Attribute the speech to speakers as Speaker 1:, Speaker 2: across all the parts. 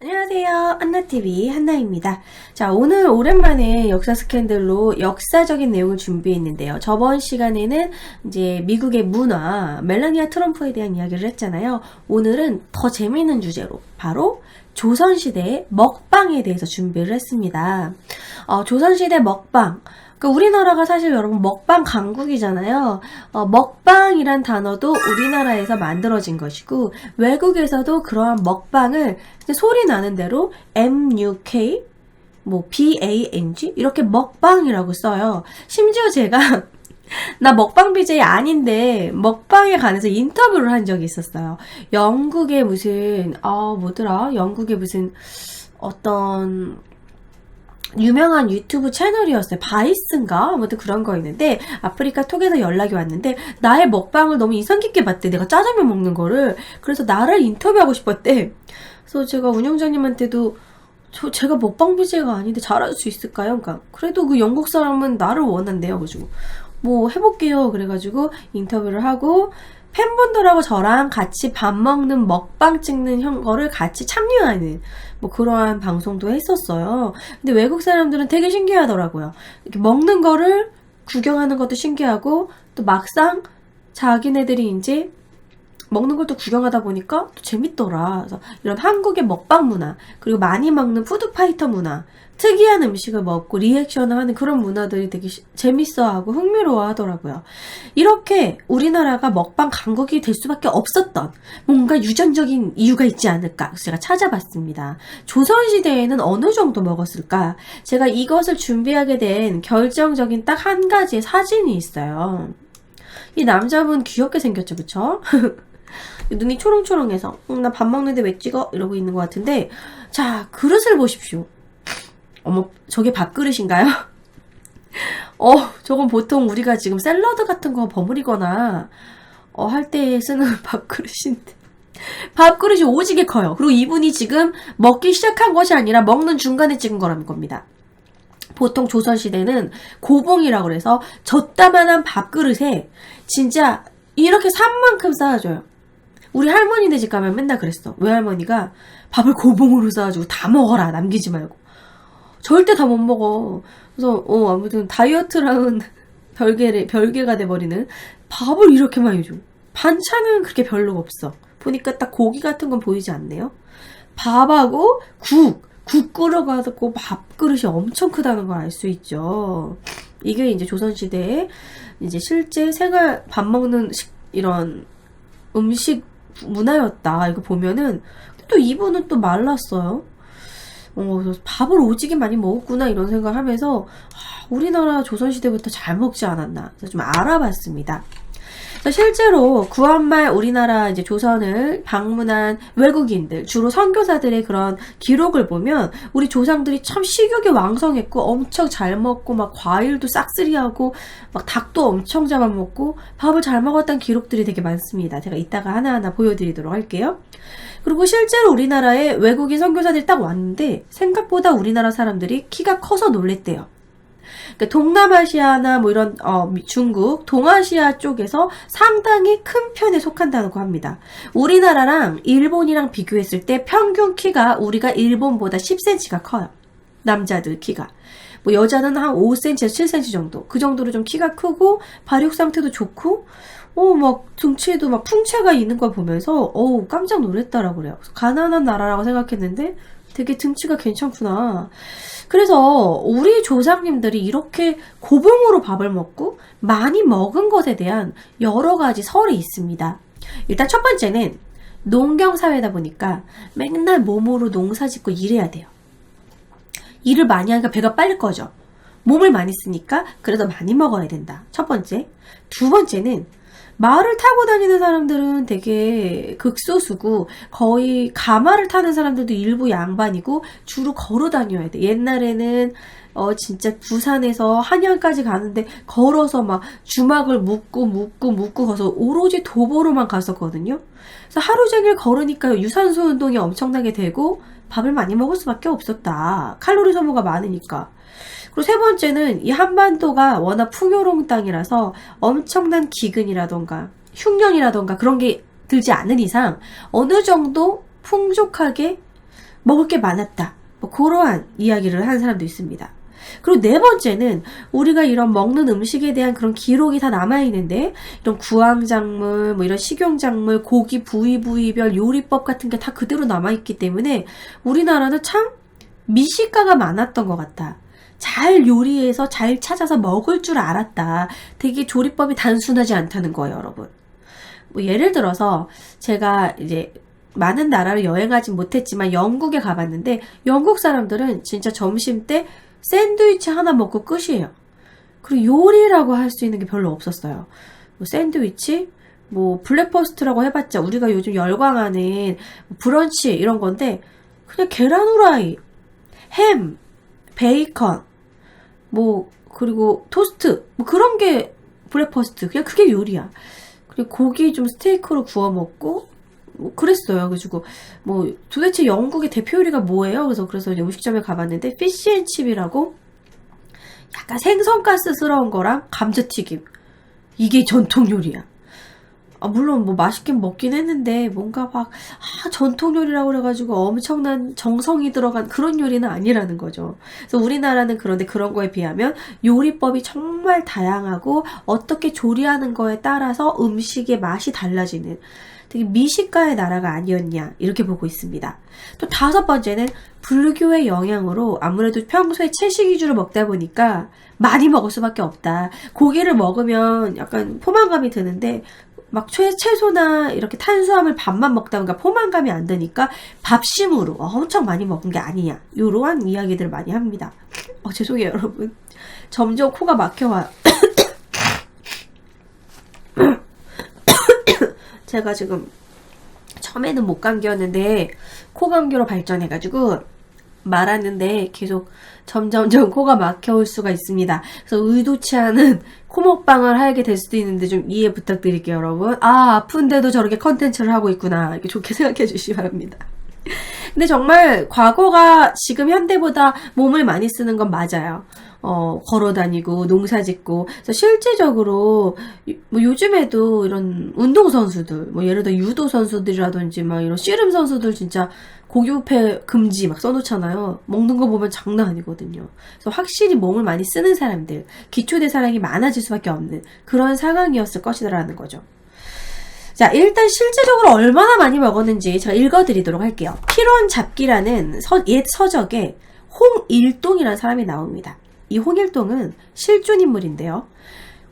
Speaker 1: 안녕하세요. 한나TV 한나입니다. 자, 오늘 오랜만에 역사 스캔들로 역사적인 내용을 준비했는데요. 저번 시간에는 이제 미국의 문화, 멜라니아 트럼프에 대한 이야기를 했잖아요. 오늘은 더 재미있는 주제로 바로 조선시대의 먹방에 대해서 준비를 했습니다. 조선시대 먹방. 우리나라가 사실 여러분 먹방 강국이잖아요. 먹방이란 단어도 우리나라에서 만들어진 것이고 외국에서도 그러한 먹방을 소리 나는 대로 MUK, BANG 이렇게 먹방이라고 써요. 심지어 제가 나 먹방 BJ 아닌데 먹방에 관해서 인터뷰를 한 적이 있었어요. 영국의 무슨 영국의 무슨 어떤 유명한 유튜브 채널이었어요. 바이스인가? 아무튼 그런 거였는데 아프리카 톡에서 연락이 왔는데 나의 먹방을 너무 인상 깊게 봤대. 내가 짜장면 먹는 거를. 그래서 나를 인터뷰하고 싶었대. 그래서 제가 운영자님한테도 제가 먹방 BJ가 아닌데 잘할 수 있을까요? 그러니까 그래도 그 영국 사람은 나를 원한대요. 그래가지고 해볼게요. 그래가지고 인터뷰를 하고 팬분들하고 저랑 같이 밥 먹는 먹방 찍는 거를 같이 참여하는 그러한 방송도 했었어요. 근데 외국 사람들은 되게 신기하더라고요. 이렇게 먹는 거를 구경하는 것도 신기하고 또 막상 자기네들이 이제 먹는 걸 또 구경하다 보니까 또 재밌더라. 그래서 이런 한국의 먹방 문화, 그리고 많이 먹는 푸드파이터 문화, 특이한 음식을 먹고 리액션을 하는 그런 문화들이 되게 재밌어하고 흥미로워 하더라고요. 이렇게 우리나라가 먹방 강국이 될 수밖에 없었던 뭔가 유전적인 이유가 있지 않을까. 그래서 제가 찾아봤습니다. 조선시대에는 어느 정도 먹었을까? 제가 이것을 준비하게 된 결정적인 딱 한 가지의 사진이 있어요. 이 남자분 귀엽게 생겼죠, 그쵸? 눈이 초롱초롱해서 나 밥 먹는데 왜 찍어? 이러고 있는 것 같은데, 자, 그릇을 보십시오. 어머, 저게 밥그릇인가요? 저건 보통 우리가 지금 샐러드 같은 거 버무리거나 할 때 쓰는 밥그릇인데 밥그릇이 오지게 커요. 그리고 이분이 지금 먹기 시작한 것이 아니라 먹는 중간에 찍은 거라는 겁니다. 보통 조선시대는 고봉이라고 그래서 젓다만한 밥그릇에 진짜 이렇게 산만큼 쌓아줘요. 우리 할머니네 집 가면 맨날 그랬어. 외할머니가 밥을 고봉으로 쌓아주고 다 먹어라, 남기지 말고. 절대 다 못 먹어. 그래서 아무튼 다이어트랑은 별개가 돼버리는 밥을 이렇게 많이 줘. 반찬은 그렇게 별로 없어. 보니까 딱 고기 같은 건 보이지 않네요. 밥하고 국 끓여가지고 밥그릇이 엄청 크다는 걸 알 수 있죠. 이게 이제 조선시대에 이제 실제 생활 밥 먹는 이런 음식 문화였다. 이거 보면은 또 이분은 또 말랐어요. 밥을 오지게 많이 먹었구나 이런 생각을 하면서 우리나라 조선시대부터 잘 먹지 않았나 그래서 좀 알아봤습니다. 실제로 구한말 우리나라 이제 조선을 방문한 외국인들, 주로 선교사들의 그런 기록을 보면 우리 조상들이 참 식욕이 왕성했고 엄청 잘 먹고 막 과일도 싹쓸이하고 막 닭도 엄청 잡아먹고 밥을 잘 먹었다는 기록들이 되게 많습니다. 제가 이따가 하나하나 보여드리도록 할게요. 그리고 실제로 우리나라에 외국인 선교사들이 딱 왔는데 생각보다 우리나라 사람들이 키가 커서 놀랬대요. 그러니까 동남아시아나 이런 중국, 동아시아 쪽에서 상당히 큰 편에 속한다고 합니다. 우리나라랑 일본이랑 비교했을 때 평균 키가 우리가 일본보다 10cm가 커요. 남자들 키가. 여자는 한 5cm에서 7cm 정도. 그 정도로 좀 키가 크고 발육 상태도 좋고 막 등치에도 막 풍채가 있는 걸 보면서 깜짝 놀랐다라고 그래요. 가난한 나라라고 생각했는데 되게 등치가 괜찮구나. 그래서 우리 조상님들이 이렇게 고봉으로 밥을 먹고 많이 먹은 것에 대한 여러 가지 설이 있습니다. 일단 첫 번째는 농경사회다 보니까 맨날 몸으로 농사 짓고 일해야 돼요. 일을 많이 하니까 배가 빨리 꺼져. 몸을 많이 쓰니까 그래도 많이 먹어야 된다. 첫 번째. 두 번째는 말을 타고 다니는 사람들은 되게 극소수고 거의 가마를 타는 사람들도 일부 양반이고 주로 걸어 다녀야 돼. 옛날에는 진짜 부산에서 한양까지 가는데 걸어서 막 주막을 묶고 가서 오로지 도보로만 갔었거든요. 그래서 하루 종일 걸으니까 유산소 운동이 엄청나게 되고 밥을 많이 먹을 수밖에 없었다. 칼로리 소모가 많으니까. 그리고 세 번째는 이 한반도가 워낙 풍요로운 땅이라서 엄청난 기근이라던가 흉년이라던가 그런 게 들지 않는 이상 어느 정도 풍족하게 먹을 게 많았다. 뭐 그러한 이야기를 하는 사람도 있습니다. 그리고 네 번째는 우리가 이런 먹는 음식에 대한 그런 기록이 다 남아있는데 이런 구황작물, 뭐 이런 식용작물, 고기 부위별 요리법 같은 게 다 그대로 남아있기 때문에 우리나라는 참 미식가가 많았던 것 같다. 잘 요리해서 잘 찾아서 먹을 줄 알았다. 되게 조리법이 단순하지 않다는 거예요, 여러분. 뭐 예를 들어서 제가 이제 많은 나라를 여행하진 못했지만 영국에 가봤는데 영국 사람들은 진짜 점심 때 샌드위치 하나 먹고 끝이에요. 그리고 요리라고 할 수 있는 게 별로 없었어요. 뭐 샌드위치, 뭐 블랙퍼스트라고 해봤자 우리가 요즘 열광하는 브런치 이런 건데 그냥 계란 후라이, 햄, 베이컨, 뭐 그리고 토스트 뭐 그런 게 블랙퍼스트. 그냥 그게 요리야. 그리고 고기 좀 스테이크로 구워 먹고 뭐 그랬어요. 그래가지고 뭐 도대체 영국의 대표 요리가 뭐예요? 그래서 이제 음식점에 가봤는데 피쉬앤칩이라고 약간 생선가스스러운 거랑 감자튀김 이게 전통 요리야. 물론 뭐 맛있긴 먹긴 했는데 뭔가 막 전통 요리라고 그래가지고 엄청난 정성이 들어간 그런 요리는 아니라는 거죠. 그래서 우리나라는 그런데 그런 거에 비하면 요리법이 정말 다양하고 어떻게 조리하는 거에 따라서 음식의 맛이 달라지는 되게 미식가의 나라가 아니었냐 이렇게 보고 있습니다. 또 다섯 번째는 불교의 영향으로 아무래도 평소에 채식 위주로 먹다 보니까 많이 먹을 수밖에 없다. 고기를 먹으면 약간 포만감이 드는데 막 채소나 이렇게 탄수화물 밥만 먹다 보니까 포만감이 안 드니까 밥심으로 엄청 많이 먹은 게 아니냐 이러한 이야기들을 많이 합니다. 죄송해요 여러분. 점점 코가 막혀와요. 제가 지금 처음에는 목감기였는데 코감기로 발전해가지고 말하는데 계속 점점점 코가 막혀올 수가 있습니다. 그래서 의도치 않은 코먹방을 하게 될 수도 있는데 좀 이해 부탁드릴게요, 여러분. 아픈데도 저렇게 컨텐츠를 하고 있구나. 이렇게 좋게 생각해 주시기 바랍니다. 근데 정말 과거가 지금 현대보다 몸을 많이 쓰는 건 맞아요. 걸어다니고 농사짓고 그래서 실제적으로 뭐 요즘에도 이런 운동선수들 뭐 예를 들어 유도선수들이라든지 막 이런 씨름 선수들 진짜 고기 뷔페 금지 막 써놓잖아요. 먹는 거 보면 장난 아니거든요. 그래서 확실히 몸을 많이 쓰는 사람들 기초대사량이 많아질 수밖에 없는 그런 상황이었을 것이라는 거죠. 자, 일단 실질적으로 얼마나 많이 먹었는지 제가 읽어드리도록 할게요. 필원잡기라는 옛 서적에 홍일동이라는 사람이 나옵니다. 이 홍일동은 실존 인물인데요.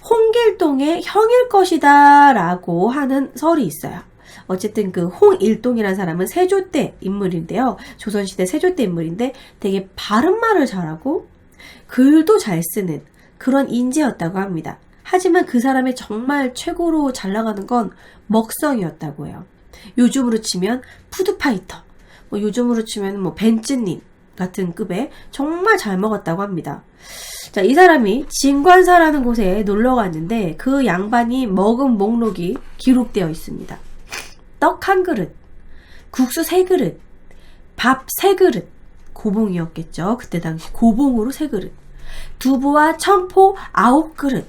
Speaker 1: 홍길동의 형일 것이다 라고 하는 설이 있어요. 어쨌든 그 홍일동이라는 사람은 세조 때 인물인데요. 조선시대 세조 때 인물인데 되게 바른말을 잘하고 글도 잘 쓰는 그런 인재였다고 합니다. 하지만 그 사람의 정말 최고로 잘 나가는 건 먹성이었다고 해요. 요즘으로 치면 푸드파이터, 뭐 요즘으로 치면 뭐 벤츠님 같은 급에 정말 잘 먹었다고 합니다. 자, 이 사람이 진관사라는 곳에 놀러 갔는데 그 양반이 먹은 목록이 기록되어 있습니다. 떡 한 그릇, 국수 3그릇, 밥 3그릇, 고봉이었겠죠. 그때 당시 고봉으로 3그릇, 두부와 청포 9그릇.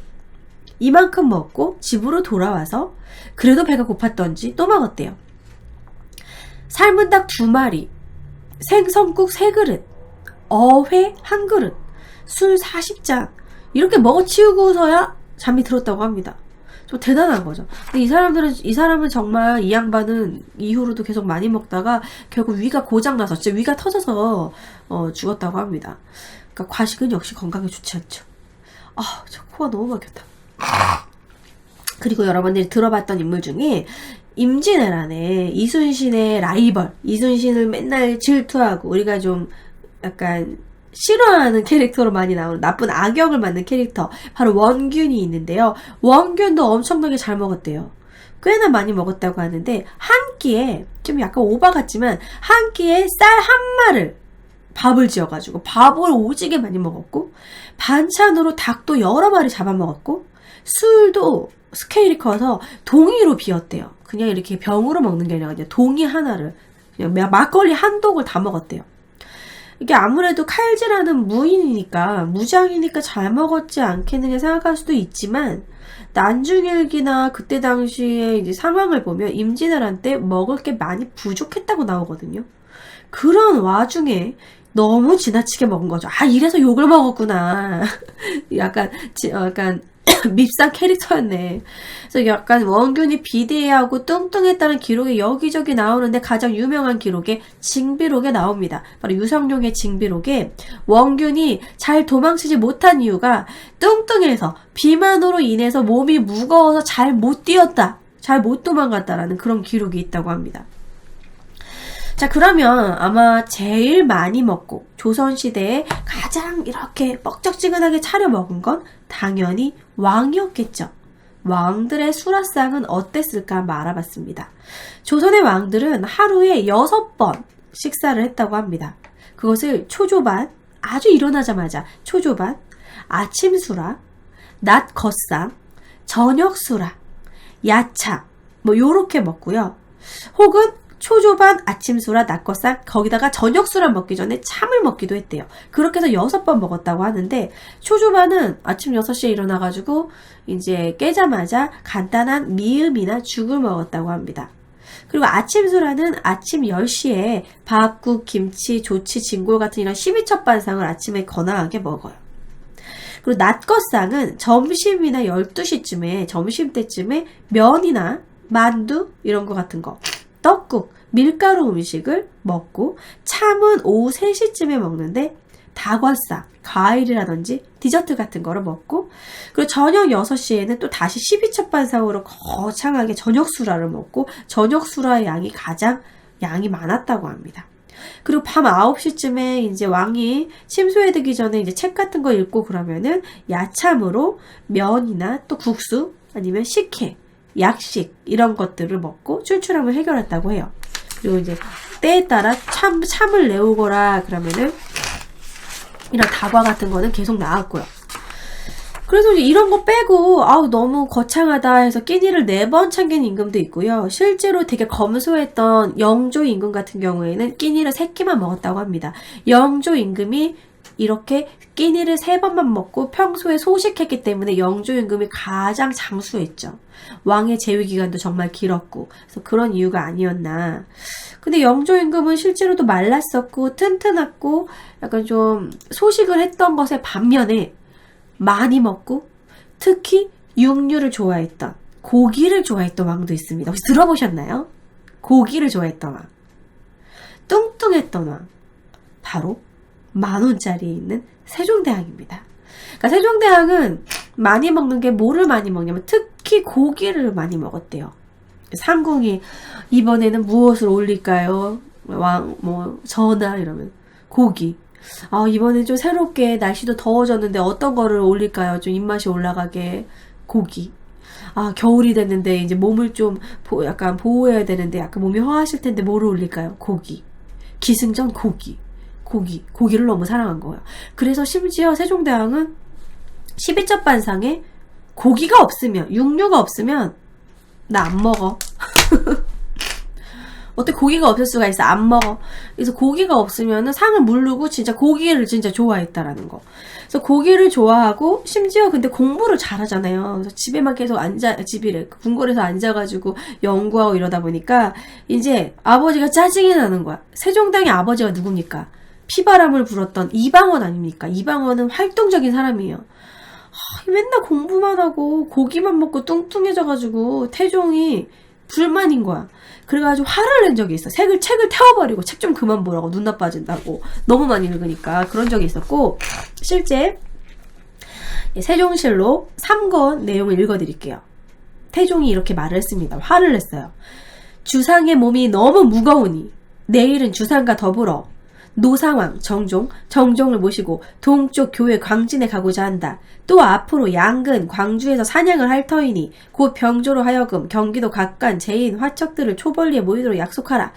Speaker 1: 이만큼 먹고 집으로 돌아와서 그래도 배가 고팠던지 또 먹었대요. 삶은 닭 2마리, 생선국 3그릇, 어회 1그릇, 술 40잔 이렇게 먹어치우고서야 잠이 들었다고 합니다. 좀 대단한 거죠. 근데 이 사람은 정말 이 양반은 이후로도 계속 많이 먹다가 결국 위가 고장나서 진짜 위가 터져서 죽었다고 합니다. 그러니까 과식은 역시 건강에 좋지 않죠. 저 코가 너무 막혔다. 그리고 여러분들이 들어봤던 인물 중에 임진왜란에 이순신의 라이벌, 이순신을 맨날 질투하고 우리가 좀 약간 싫어하는 캐릭터로 많이 나오는 나쁜 악역을 맡는 캐릭터 바로 원균이 있는데요. 원균도 엄청나게 잘 먹었대요. 꽤나 많이 먹었다고 하는데 한 끼에 좀 약간 오바 같지만 한 끼에 쌀 한 마를 밥을 지어가지고 밥을 오지게 많이 먹었고 반찬으로 닭도 여러 마리 잡아먹었고 술도 스케일이 커서 동이로 비웠대요. 그냥 이렇게 병으로 먹는 게 아니라 그냥 동이 하나를 그냥 막걸리 한 독을 다 먹었대요. 이게 아무래도 칼질하는 무인이니까 무장이니까 잘 먹었지 않겠느냐 생각할 수도 있지만 난중일기나 그때 당시에 이제 상황을 보면 임진왜란 때 먹을 게 많이 부족했다고 나오거든요. 그런 와중에 너무 지나치게 먹은 거죠. 아, 이래서 욕을 먹었구나. 약간 밉상 캐릭터였네. 그래서 약간 원균이 비대하고 뚱뚱했다는 기록이 여기저기 나오는데 가장 유명한 기록에 징비록에 나옵니다. 바로 유성룡의 징비록에 원균이 잘 도망치지 못한 이유가 뚱뚱해서 비만으로 인해서 몸이 무거워서 잘 못 뛰었다. 잘 못 도망갔다라는 그런 기록이 있다고 합니다. 자, 그러면 아마 제일 많이 먹고 조선시대에 가장 이렇게 뻑적지근하게 차려 먹은 건 당연히 왕이었겠죠. 왕들의 수라상은 어땠을까 한번 알아봤습니다. 조선의 왕들은 하루에 6번 식사를 했다고 합니다. 그것을 초조반, 아주 일어나자마자 초조반, 아침수라, 낮겉상, 저녁수라, 야차 뭐 요렇게 먹고요. 혹은 초조반, 아침수라, 낮것상, 거기다가 저녁수라 먹기 전에 참을 먹기도 했대요. 그렇게 해서 6번 먹었다고 하는데, 초조반은 아침 6시에 일어나가지고, 이제 깨자마자 간단한 미음이나 죽을 먹었다고 합니다. 그리고 아침수라는 아침 10시에 밥국, 김치, 조치, 진골 같은 이런 12첩 반상을 아침에 거나하게 먹어요. 그리고 낮것상은 점심이나 12시쯤에, 점심때쯤에 면이나 만두, 이런 거 같은 거. 떡국, 밀가루 음식을 먹고 참은 오후 3시쯤에 먹는데 다과상, 과일이라든지 디저트 같은 거를 먹고 그리고 저녁 6시에는 또 다시 12첩 반상으로 거창하게 저녁 수라를 먹고 저녁 수라의 양이 가장 양이 많았다고 합니다. 그리고 밤 9시쯤에 이제 왕이 침소에 들기 전에 이제 책 같은 거 읽고 그러면은 야참으로 면이나 또 국수 아니면 식혜 약식 이런 것들을 먹고 출출함을 해결했다고 해요. 그리고 이제 때에 따라 참을 내오거라 그러면은 이런 다과 같은 거는 계속 나왔고요. 그래서 이런 거 빼고 아우 너무 거창하다 해서 끼니를 4번 참긴 임금도 있고요. 실제로 되게 검소했던 영조 임금 같은 경우에는 끼니를 3끼만 먹었다고 합니다. 영조 임금이 이렇게 끼니를 3번만 먹고 평소에 소식했기 때문에 영조 임금이 가장 장수했죠. 왕의 재위 기간도 정말 길었고 그래서 그런 이유가 아니었나. 근데 영조 임금은 실제로도 말랐었고 튼튼했고 약간 좀 소식을 했던 것에 반면에 많이 먹고 특히 육류를 좋아했던 고기를 좋아했던 왕도 있습니다. 혹시 들어보셨나요? 고기를 좋아했던 왕. 뚱뚱했던 왕. 바로 10,000원짜리에 있는 세종대왕입니다. 그러니까 세종대왕은 많이 먹는 게 뭐를 많이 먹냐면 특히 고기를 많이 먹었대요. 상궁이 이번에는 무엇을 올릴까요? 왕, 전하 이러면 고기. 아, 이번엔 좀 새롭게 날씨도 더워졌는데 어떤 거를 올릴까요? 좀 입맛이 올라가게 고기. 아, 겨울이 됐는데 이제 몸을 좀 약간 보호해야 되는데 약간 몸이 허하실 텐데 뭐를 올릴까요? 고기. 기승전 고기를 너무 사랑한 거예요. 그래서 심지어 세종대왕은 12첩 반상에 고기가 없으면 육류가 없으면 나 안 먹어. 어떻게 고기가 없을 수가 있어? 안 먹어. 그래서 고기가 없으면은 상을 무르고 진짜 고기를 진짜 좋아했다라는 거. 그래서 고기를 좋아하고 심지어 근데 공부를 잘하잖아요. 그래서 집에만 계속 집이래. 궁궐에서 앉아가지고 연구하고 이러다 보니까 이제 아버지가 짜증이 나는 거야. 세종대왕의 아버지가 누굽니까? 피바람을 불었던 이방원 아닙니까? 이방원은 활동적인 사람이에요. 맨날 공부만 하고 고기만 먹고 뚱뚱해져가지고 태종이 불만인 거야. 그래가지고 화를 낸 적이 있어. 책을 태워버리고 책 좀 그만 보라고 눈 나빠진다고 너무 많이 읽으니까 그런 적이 있었고 실제 세종실록 3권 내용을 읽어드릴게요. 태종이 이렇게 말을 했습니다. 화를 냈어요. 주상의 몸이 너무 무거우니 내일은 주상과 더불어 노상왕 정종을 모시고 동쪽 교회 광진에 가고자 한다. 또 앞으로 양근 광주에서 사냥을 할 터이니 곧 병조로 하여금 경기도 각간 제인 화척들을 초벌리에 모이도록 약속하라.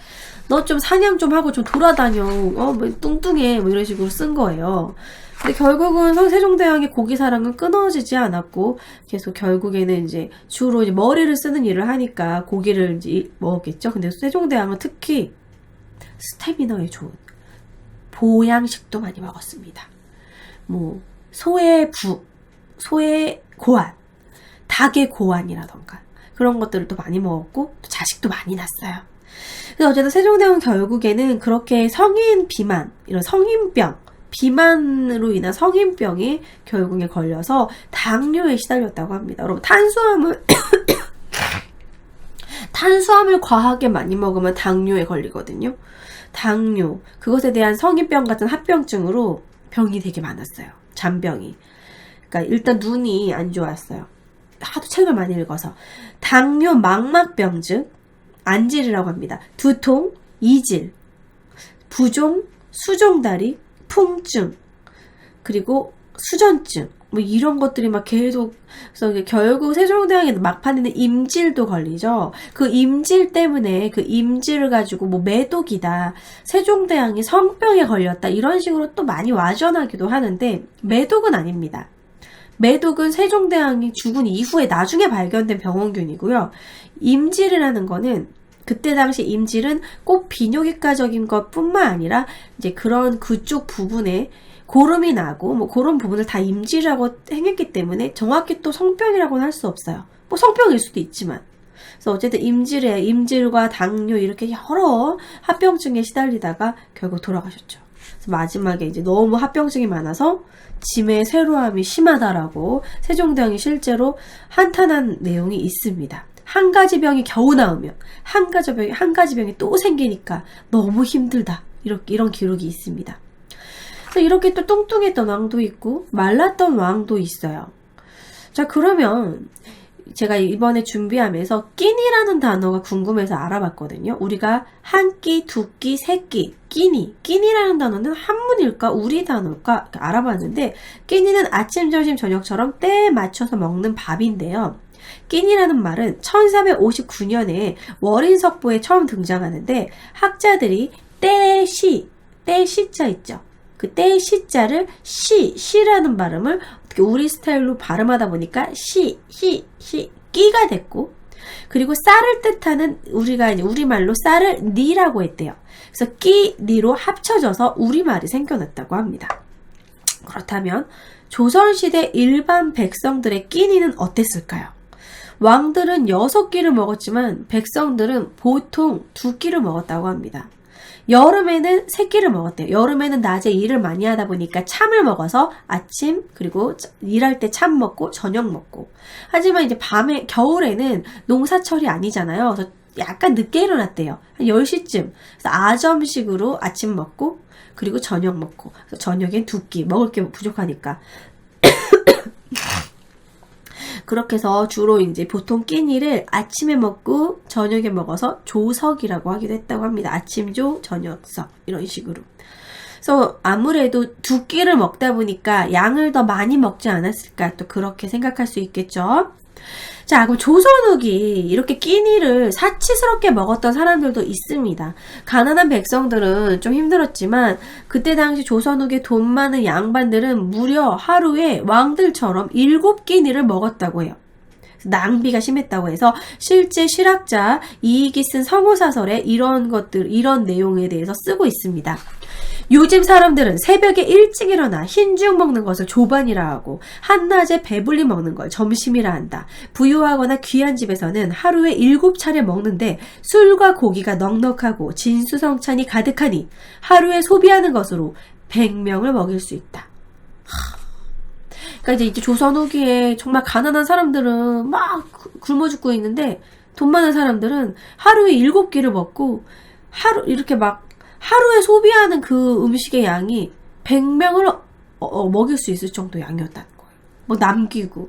Speaker 1: 너 좀 사냥 좀 하고 좀 돌아다녀. 뭐 뚱뚱해. 뭐 이런 식으로 쓴 거예요. 근데 결국은 세종대왕의 고기 사랑은 끊어지지 않았고 계속 결국에는 이제 주로 이제 머리를 쓰는 일을 하니까 고기를 이제 먹었겠죠. 근데 세종대왕은 특히 스태미너에 좋은 보양식도 많이 먹었습니다. 뭐 소의 고안, 닭의 고안이라던가 그런 것들을 또 많이 먹었고 또 자식도 많이 낳았어요. 그래서 어쨌든 세종대왕은 결국에는 그렇게 성인 비만, 이런 성인병, 비만으로 인한 성인병이 결국에 걸려서 당뇨에 시달렸다고 합니다. 여러분, 탄수화물 과하게 많이 먹으면 당뇨에 걸리거든요. 당뇨, 그것에 대한 성인병 같은 합병증으로 병이 되게 많았어요. 잔병이. 그러니까 일단 눈이 안 좋았어요. 하도 책을 많이 읽어서. 당뇨 망막병증, 안질이라고 합니다. 두통, 이질, 부종, 수종다리, 풍증, 그리고 수전증, 뭐 이런 것들이 막 계속. 그래서 결국 세종대왕의 막판에는 임질도 걸리죠. 그 임질 때문에 그 임질을 가지고 뭐 매독이다, 세종대왕이 성병에 걸렸다, 이런 식으로 또 많이 와전하기도 하는데, 매독은 아닙니다. 매독은 세종대왕이 죽은 이후에 나중에 발견된 병원균이고요. 임질이라는 거는 그때 당시 임질은 꼭 비뇨기과적인 것 뿐만 아니라 이제 그런 그쪽 부분에 고름이 나고 뭐 그런 부분을 다 임질이라고 행했기 때문에 정확히 또 성병이라고는 할 수 없어요. 뭐 성병일 수도 있지만. 그래서 어쨌든 임질과 당뇨 이렇게 여러 합병증에 시달리다가 결국 돌아가셨죠. 그래서 마지막에 이제 너무 합병증이 많아서 치매 세로암이 심하다라고 세종대왕이 실제로 한탄한 내용이 있습니다. 한 가지 병이 겨우 나오면 한 가지 병이 또 생기니까 너무 힘들다, 이런 기록이 있습니다. 그래서 이렇게 또 뚱뚱했던 왕도 있고 말랐던 왕도 있어요. 자, 그러면 제가 이번에 준비하면서 끼니라는 단어가 궁금해서 알아봤거든요. 우리가 한 끼, 두 끼, 세 끼, 끼니라는 단어는 한문일까 우리 단어일까 알아봤는데, 끼니는 아침, 점심, 저녁처럼 때에 맞춰서 먹는 밥인데요. 끼니라는 말은 1359년에 월인석보에 처음 등장하는데, 학자들이 때시자 있죠. 그 때시자를 시라는 발음을 어떻게 우리 스타일로 발음하다 보니까 끼가 됐고, 그리고 쌀을 뜻하는 우리가 이제 우리말로 쌀을 니라고 했대요. 그래서 니로 합쳐져서 우리말이 생겨났다고 합니다. 그렇다면 조선시대 일반 백성들의 끼니는 어땠을까요? 왕들은 6끼를 먹었지만 백성들은 보통 2끼를 먹었다고 합니다. 여름에는 3끼를 먹었대요. 여름에는 낮에 일을 많이 하다 보니까 참을 먹어서 아침, 그리고 일할 때 참 먹고 저녁 먹고. 하지만 이제 겨울에는 농사철이 아니잖아요. 그래서 약간 늦게 일어났대요. 한 10시쯤. 그래서 아점식으로 아침 먹고, 그리고 저녁 먹고. 그래서 저녁엔 2끼. 먹을 게 부족하니까. 그렇게 해서 주로 이제 보통 끼니를 아침에 먹고 저녁에 먹어서 조석이라고 하기도 했다고 합니다. 아침조, 저녁석, 이런 식으로. 그래서 아무래도 2끼를 먹다 보니까 양을 더 많이 먹지 않았을까, 또 그렇게 생각할 수 있겠죠. 자, 그럼 조선 후기 이렇게 끼니를 사치스럽게 먹었던 사람들도 있습니다. 가난한 백성들은 좀 힘들었지만 그때 당시 조선 후기 돈 많은 양반들은 무려 하루에 왕들처럼 7끼니를 먹었다고 해요. 낭비가 심했다고 해서 실제 실학자 이익이 쓴 성호사설에 이런 내용에 대해서 쓰고 있습니다. 요즘 사람들은 새벽에 일찍 일어나 흰죽 먹는 것을 조반이라 하고 한낮에 배불리 먹는 걸 점심이라 한다. 부유하거나 귀한 집에서는 하루에 7차례 먹는데 술과 고기가 넉넉하고 진수성찬이 가득하니 하루에 소비하는 것으로 100명을 먹일 수 있다. 그러니까 이제 조선 후기에 정말 가난한 사람들은 막 굶어 죽고 있는데, 돈 많은 사람들은 하루에 7끼를 먹고 하루에 소비하는 그 음식의 양이 100명을 먹일 수 있을 정도 양이었다는 거예요. 뭐 남기고,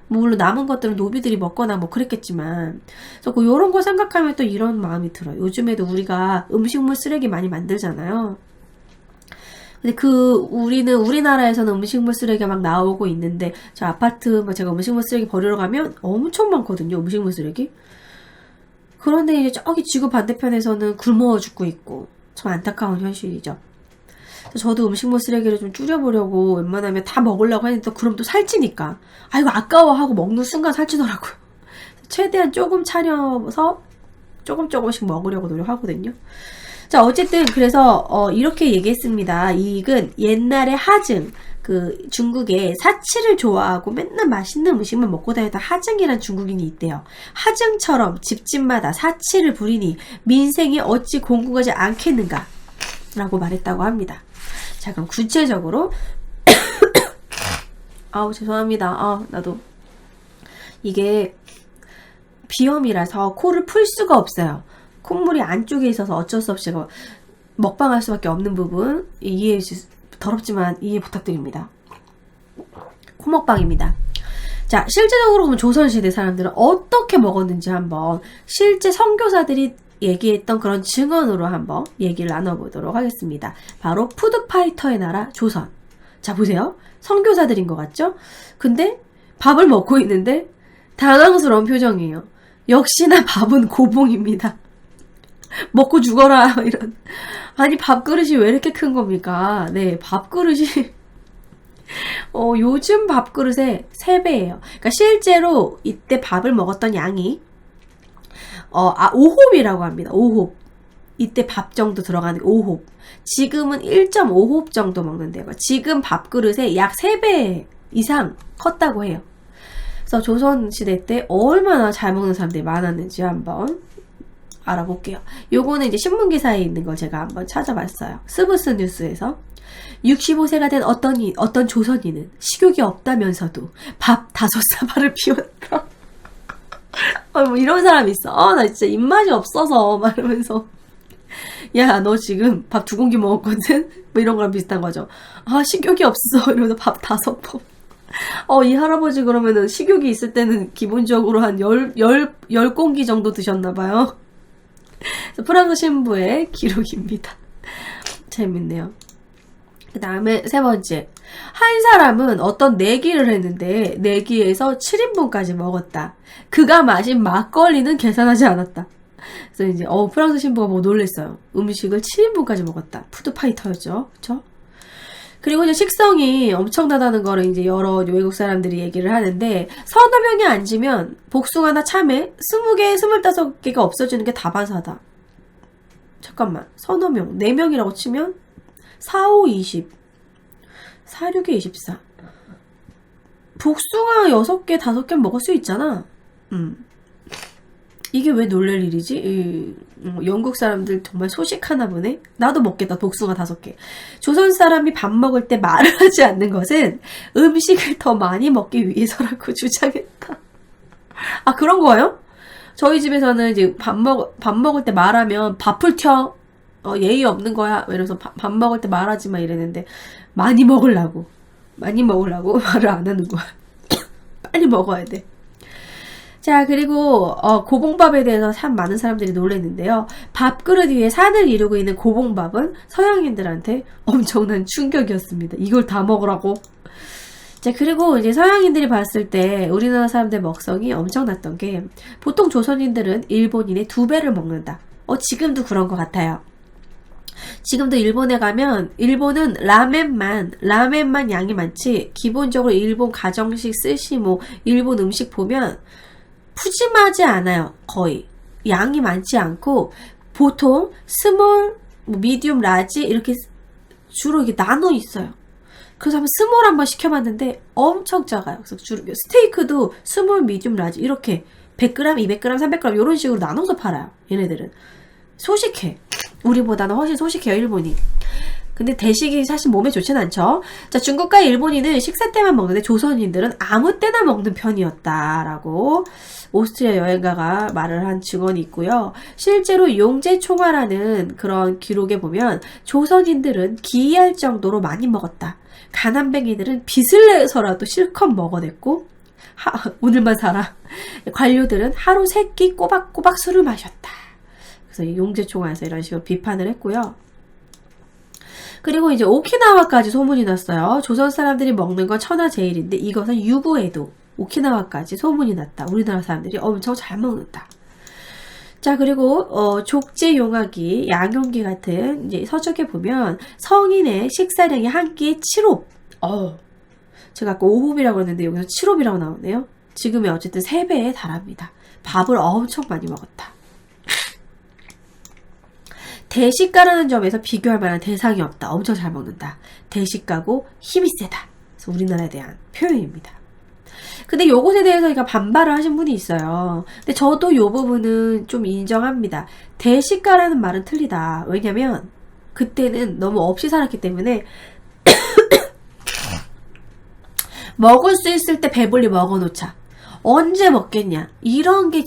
Speaker 1: 뭐 물론 남은 것들은 노비들이 먹거나 뭐 그랬겠지만, 그래서 이런 거 생각하면 또 이런 마음이 들어요. 요즘에도 우리가 음식물 쓰레기 많이 만들잖아요. 근데 우리나라에서는 음식물 쓰레기가 막 나오고 있는데, 저 아파트 제가 음식물 쓰레기 버리러 가면 엄청 많거든요, 음식물 쓰레기. 그런데 이제 저기 지구 반대편에서는 굶어 죽고 있고, 참 안타까운 현실이죠. 저도 음식물 쓰레기를 좀 줄여보려고 웬만하면 다 먹으려고 했는데, 그럼 또 살찌니까 아이고 아까워 하고 먹는 순간 살찌더라고요. 최대한 조금 차려서 조금씩 먹으려고 노력하거든요. 자, 어쨌든 그래서 이렇게 얘기했습니다. 이익은 옛날에 하증, 그 중국에 사치를 좋아하고 맨날 맛있는 음식만 먹고 다녔던 하증이란 중국인이 있대요. 하증처럼 집집마다 사치를 부리니 민생이 어찌 공고하지 않겠는가 라고 말했다고 합니다. 자, 그럼 구체적으로 아우 죄송합니다. 나도 이게 비염이라서 코를 풀 수가 없어요. 콧물이 안쪽에 있어서 어쩔 수 없이 먹방할 수밖에 없는 부분 이해해 주세요. 더럽지만 이해 부탁드립니다. 코먹방입니다. 자, 실제적으로 보면 조선시대 사람들은 어떻게 먹었는지 한번 실제 선교사들이 얘기했던 그런 증언으로 한번 얘기를 나눠보도록 하겠습니다. 바로 푸드파이터의 나라 조선. 자, 보세요. 선교사들인 것 같죠? 근데 밥을 먹고 있는데 당황스러운 표정이에요. 역시나 밥은 고봉입니다. 먹고 죽어라 이런. 아니 밥그릇이 왜 이렇게 큰 겁니까? 네, 밥그릇이 요즘 밥그릇의 3배예요. 그러니까 실제로 이때 밥을 먹었던 양이 5홉이라고 합니다. 5홉. 이때 밥 정도 들어가는 5홉. 지금은 1.5홉 정도 먹는데요. 지금 밥그릇의 약 3배 이상 컸다고 해요. 그래서 조선시대 때 얼마나 잘 먹는 사람들이 많았는지 한번 알아볼게요. 요거는 이제 신문기사에 있는 걸 제가 한번 찾아봤어요. 스브스 뉴스에서 65세가 된 어떤 조선인은 식욕이 없다면서도 밥 5사발을 비웠다. 뭐 이런 사람이 있어. 나 진짜 입맛이 없어서 말하면서 야, 너 지금 밥 2공기 먹었거든? 뭐 이런 거랑 비슷한 거죠. 식욕이 없어. 이러면서 밥 5번. 이 할아버지 그러면은 식욕이 있을 때는 기본적으로 한 10공기 정도 드셨나봐요. 프랑스 신부의 기록입니다. 재밌네요. 그 다음에 3번째. 한 사람은 어떤 내기를 했는데 내기에서 7인분까지 먹었다. 그가 마신 막걸리는 계산하지 않았다. 그래서 이제 프랑스 신부가 보고 놀랬어요. 음식을 7인분까지 먹었다. 푸드파이터였죠. 그쵸? 그리고 이제 식성이 엄청나다는 거를 이제 여러 외국 사람들이 얘기를 하는데, 서너 명이 앉으면 복숭아나 참외 20개, 25개가 없어지는 게 다반사다. 잠깐만. 서너 명. 4명이라고 치면 4, 5, 20. 4, 6에 24. 복숭아 6개, 5개 먹을 수 있잖아. 이게 왜 놀랄 일이지? 영국 사람들 정말 소식하나 보네? 나도 먹겠다. 복숭아 5개. 조선 사람이 밥 먹을 때 말을 하지 않는 것은 음식을 더 많이 먹기 위해서라고 주장했다. 그런 거예요? 저희 집에서는 이제 밥 먹을 때 말하면 밥풀 튀어. 예의 없는 거야. 이러면서 밥 먹을 때 말하지 마 이랬는데, 많이 먹으려고 말을 안 하는 거야. 빨리 먹어야 돼. 자, 그리고 고봉밥에 대해서 참 많은 사람들이 놀랐는데요. 밥그릇 위에 산을 이루고 있는 고봉밥은 서양인들한테 엄청난 충격이었습니다. 이걸 다 먹으라고. 자, 그리고 이제 서양인들이 봤을 때 우리나라 사람들 먹성이 엄청났던 게, 보통 조선인들은 일본인의 2배를 먹는다. 지금도 그런 것 같아요. 지금도 일본에 가면 일본은 라멘만 양이 많지, 기본적으로 일본 가정식 스시 일본 음식 보면 푸짐하지 않아요. 거의 양이 많지 않고, 보통 스몰, 미디움, 라지 이렇게 주로 이게 나눠 있어요. 그래서 한번 스몰 한번 시켜봤는데 엄청 작아요. 그래서 주로 스테이크도 스몰, 미디움, 라지 이렇게 100g, 200g, 300g 이런 식으로 나눠서 팔아요. 얘네들은 소식해. 우리보다는 훨씬 소식해요, 일본이. 근데 대식이 사실 몸에 좋진 않죠. 자, 중국과 일본인은 식사 때만 먹는데 조선인들은 아무 때나 먹는 편이었다라고 오스트리아 여행가가 말을 한 증언이 있고요. 실제로 용제총화라는 그런 기록에 보면 조선인들은 기이할 정도로 많이 먹었다. 가난뱅이들은 빚을 내서라도 실컷 먹어냈고, 오늘만 살아. 관료들은 하루 3끼 꼬박꼬박 술을 마셨다. 그래서 용제총화에서 이런 식으로 비판을 했고요. 그리고 이제 오키나와까지 소문이 났어요. 조선 사람들이 먹는 건 천하제일인데 이것은 유구에도 오키나와까지 소문이 났다. 우리나라 사람들이 엄청 잘 먹는다. 자, 그리고 족제용화기, 양용기 같은 이제 서적에 보면 성인의 식사량이 한 끼에 7홉. 제가 아까 5홉이라고 했는데 여기서 7홉이라고 나오네요. 지금의 어쨌든 3배에 달합니다. 밥을 엄청 많이 먹었다. 대식가라는 점에서 비교할 만한 대상이 없다. 엄청 잘 먹는다. 대식가고 힘이 세다. 그래서 우리나라에 대한 표현입니다. 근데 요것에 대해서 그러니까 반발을 하신 분이 있어요. 근데 저도 요 부분은 좀 인정합니다. 대식가라는 말은 틀리다. 왜냐면 그때는 너무 없이 살았기 때문에 먹을 수 있을 때 배불리 먹어놓자. 언제 먹겠냐. 이런 게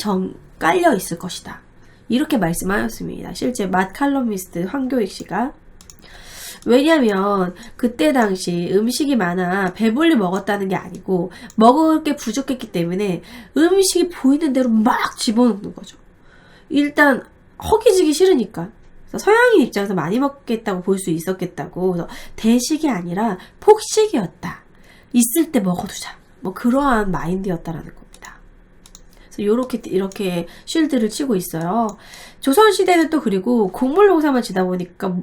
Speaker 1: 깔려 있을 것이다. 이렇게 말씀하셨습니다. 실제 맛 칼럼니스트 황교익 씨가. 왜냐면 그때 당시 음식이 많아 배불리 먹었다는 게 아니고 먹을 게 부족했기 때문에 음식이 보이는 대로 막 집어넣는 거죠. 일단 허기지기 싫으니까. 그래서 서양인 입장에서 많이 먹겠다고 볼 수 있었겠다고. 그래서 대식이 아니라 폭식이었다. 있을 때 먹어두자. 뭐 그러한 마인드였다라는 겁니다. 그래서 이렇게 쉴드를 치고 있어요. 조선시대는 또 그리고 곡물농사만 지다 보니까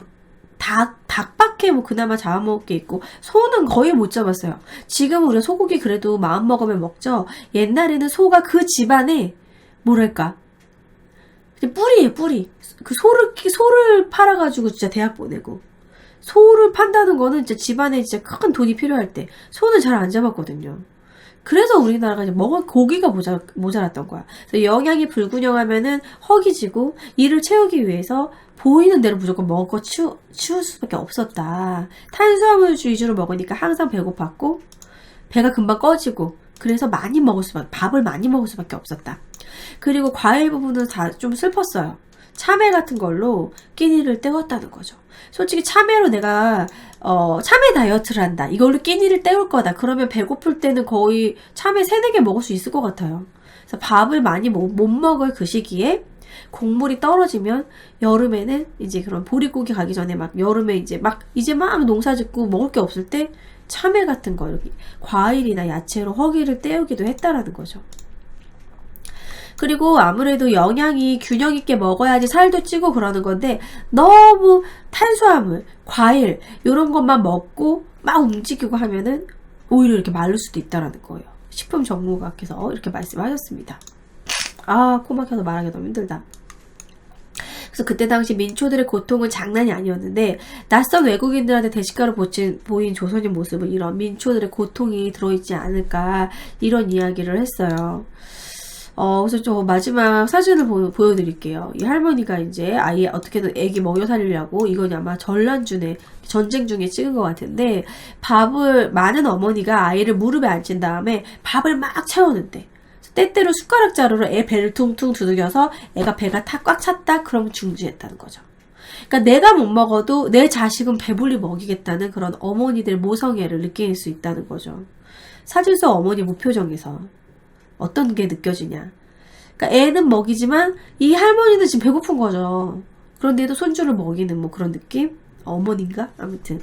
Speaker 1: 닭밖에 뭐 그나마 잡아먹을 게 있고 소는 거의 못 잡았어요. 지금 우리가 소고기 그래도 마음 먹으면 먹죠. 옛날에는 소가 그 집안에 뭐랄까 뿌리예요, 뿌리. 그 소를 팔아가지고 진짜 대학 보내고 소를 판다는 거는 진짜 집안에 진짜 큰 돈이 필요할 때 소는 잘 안 잡았거든요. 그래서 우리나라가 이제 먹을 고기가 모자랐던 거야. 그래서 영양이 불균형하면은 허기지고 이를 채우기 위해서 보이는 대로 무조건 먹을 거 치울 수밖에 없었다. 탄수화물 위주로 먹으니까 항상 배고팠고 배가 금방 꺼지고 그래서 밥을 많이 먹을 수밖에 없었다. 그리고 과일 부분은 다 좀 슬펐어요. 참외 같은 걸로 끼니를 때웠다는 거죠. 솔직히 참외로 내가 참외 다이어트를 한다. 이걸로 끼니를 때울 거다. 그러면 배고플 때는 거의 참외 3-4개 먹을 수 있을 것 같아요. 그래서 밥을 많이 못 먹을 그 시기에 곡물이 떨어지면 여름에는 이제 그런 보릿고기 가기 전에 막 여름에 이제 막 농사 짓고 먹을 게 없을 때 참외 같은 거 여기 과일이나 야채로 허기를 때우기도 했다라는 거죠. 그리고 아무래도 영양이 균형 있게 먹어야지 살도 찌고 그러는 건데 너무 탄수화물, 과일 이런 것만 먹고 막 움직이고 하면은 오히려 이렇게 마를 수도 있다라는 거예요. 식품 전문가께서 이렇게 말씀하셨습니다. 아, 코 막혀서 말하기 너무 힘들다. 그래서 그때 당시 민초들의 고통은 장난이 아니었는데 낯선 외국인들한테 대식가로 보인 조선인 모습은 이런 민초들의 고통이 들어있지 않을까 이런 이야기를 했어요. 그래서 좀 마지막 사진을 보여드릴게요. 이 할머니가 이제 아이 어떻게든 애기 먹여 살리려고 이건 아마 전쟁 중에 찍은 것 같은데 많은 어머니가 아이를 무릎에 앉힌 다음에 밥을 막 채우는데 때때로 숟가락 자루로 애 배를 퉁퉁 두들겨서 애가 배가 꽉 찼다 그러면 중지했다는 거죠. 그러니까 내가 못 먹어도 내 자식은 배불리 먹이겠다는 그런 어머니들 모성애를 느낄 수 있다는 거죠. 사진 속 어머니 무표정에서 어떤 게 느껴지냐. 그러니까 애는 먹이지만 이 할머니는 지금 배고픈 거죠. 그런데도 손주를 먹이는 뭐 그런 느낌? 어머니인가? 아무튼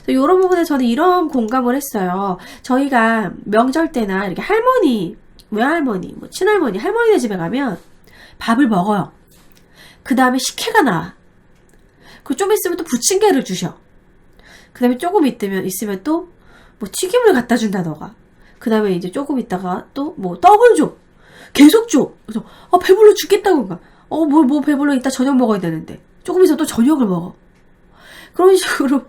Speaker 1: 이런 부분에 저는 이런 공감을 했어요. 저희가 명절 때나 이렇게 외할머니, 뭐 친할머니, 할머니네 집에 가면 밥을 먹어요. 그 다음에 식혜가 나와. 그리고 좀 있으면 또 부침개를 주셔. 그 다음에 조금 있으면 또 뭐 튀김을 갖다 준다더가. 그 다음에 이제 조금 있다가 또 뭐 떡을 줘. 계속 줘. 그래서 배불러 죽겠다고. 뭐 배불러 이따 저녁 먹어야 되는데. 조금 있으면 또 저녁을 먹어. 그런 식으로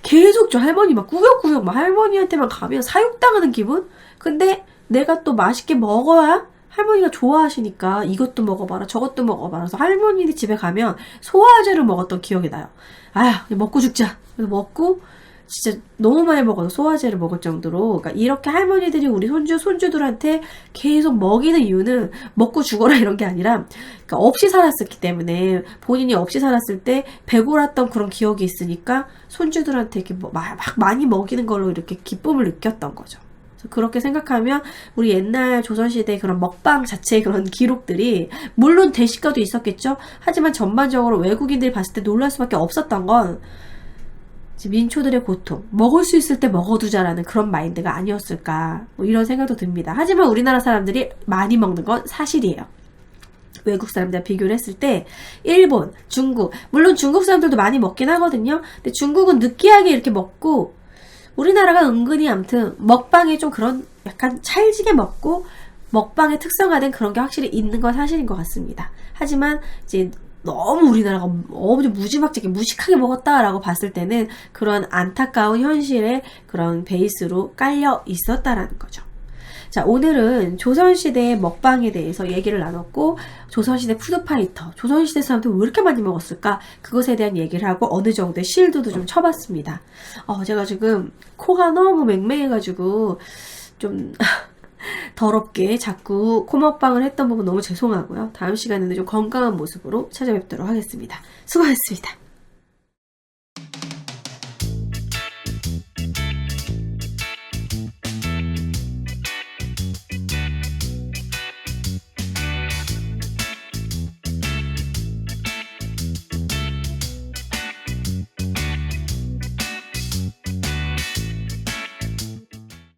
Speaker 1: 계속 줘. 할머니 막 꾸역꾸역 막 할머니한테만 가면 사육당하는 기분? 근데 내가 또 맛있게 먹어야 할머니가 좋아하시니까 이것도 먹어봐라 저것도 먹어봐라. 그래서 할머니 집에 가면 소화제를 먹었던 기억이 나요. 아휴 먹고 죽자. 그래서 먹고 진짜 너무 많이 먹어서 소화제를 먹을 정도로. 그러니까 이렇게 할머니들이 우리 손주들한테 계속 먹이는 이유는 먹고 죽어라 이런 게 아니라 그러니까 없이 살았었기 때문에 본인이 없이 살았을 때 배골았던 그런 기억이 있으니까 손주들한테 이렇게 막 많이 먹이는 걸로 이렇게 기쁨을 느꼈던 거죠. 그렇게 생각하면 우리 옛날 조선시대 그런 먹방 자체의 그런 기록들이 물론 대식가도 있었겠죠. 하지만 전반적으로 외국인들이 봤을 때 놀랄 수밖에 없었던 건 민초들의 고통, 먹을 수 있을 때 먹어두자라는 그런 마인드가 아니었을까 뭐 이런 생각도 듭니다. 하지만 우리나라 사람들이 많이 먹는 건 사실이에요. 외국 사람들과 비교를 했을 때 일본, 중국, 물론 중국 사람들도 많이 먹긴 하거든요. 근데 중국은 느끼하게 이렇게 먹고 우리나라가 은근히 아무튼 먹방에 좀 그런 약간 찰지게 먹고 먹방의 특성화된 그런 게 확실히 있는 건 사실인 것 같습니다. 하지만 이제 너무 우리나라가 너무 무지막지하게 무식하게 먹었다라고 봤을 때는 그런 안타까운 현실의 그런 베이스로 깔려 있었다라는 거죠. 자, 오늘은 조선시대의 먹방에 대해서 얘기를 나눴고, 조선시대 푸드파이터, 조선시대 사람들 왜 이렇게 많이 먹었을까? 그것에 대한 얘기를 하고 어느 정도의 실드도 좀 쳐봤습니다. 제가 지금 코가 너무 맹맹해가지고 좀 더럽게 자꾸 코 먹방을 했던 부분 너무 죄송하고요. 다음 시간에는 좀 건강한 모습으로 찾아뵙도록 하겠습니다. 수고하셨습니다.